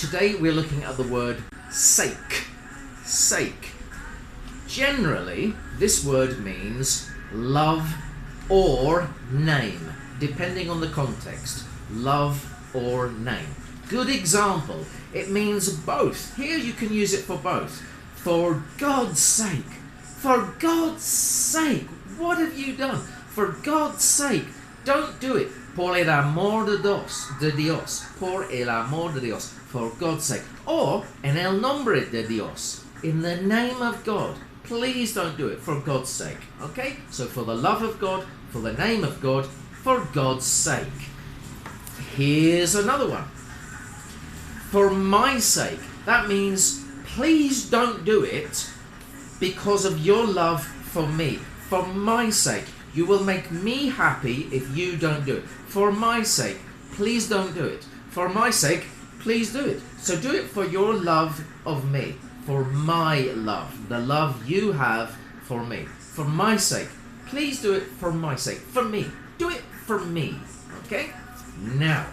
today we're looking at the word sake. Sake. Generally, this word means love or name, depending on the context. Love or name. Good example, it means both. Here you can use it for both. For God's sake. For God's sake. What have you done? For God's sake. Don't do it. Por el amor de Dios. Por el amor de Dios. For God's sake. Or, en el nombre de Dios. In the name of God. Please don't do it. For God's sake. Okay? So for the love of God, for the name of God, for God's sake. Here's another one. For my sake. That means please don't do it because of your love for me. For my sake. You will make me happy if you don't do it. For my sake. Please don't do it. For my sake. Please do it. So do it for your love of me. For my love. The love you have for me. For my sake. Please do it for my sake. For me. Do it for me. Okay? Now,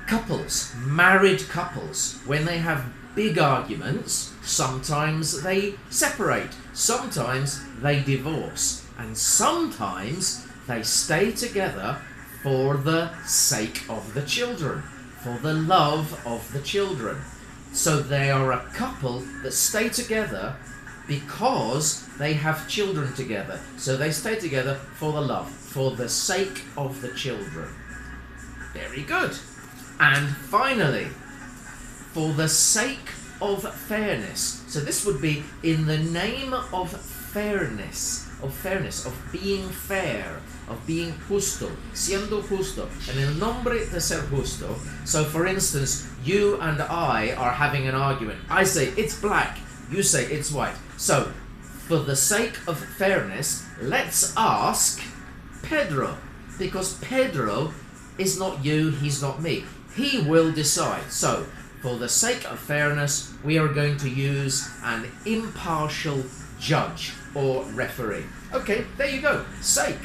couples, married couples, when they have big arguments, sometimes they separate, sometimes they divorce, and sometimes they stay together for the sake of the children, for the love of the children. So they are a couple that stay together because they have children together. So they stay together for the love, for the sake of the children. Very good. And finally, for the sake of fairness. So this would be in the name of fairness, of being fair, of being justo, siendo justo, en el nombre de ser justo. So for instance, you and I are having an argument. I say it's black, you say it's white. So for the sake of fairness, let's ask Pedro, because Pedro is not you, he's not me. He will decide. So for the sake of fairness, we are going to use an impartial judge or referee. Okay, there you go. Sake.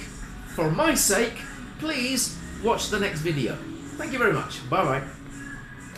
For my sake, please watch the next video. Thank you very much. Bye-bye.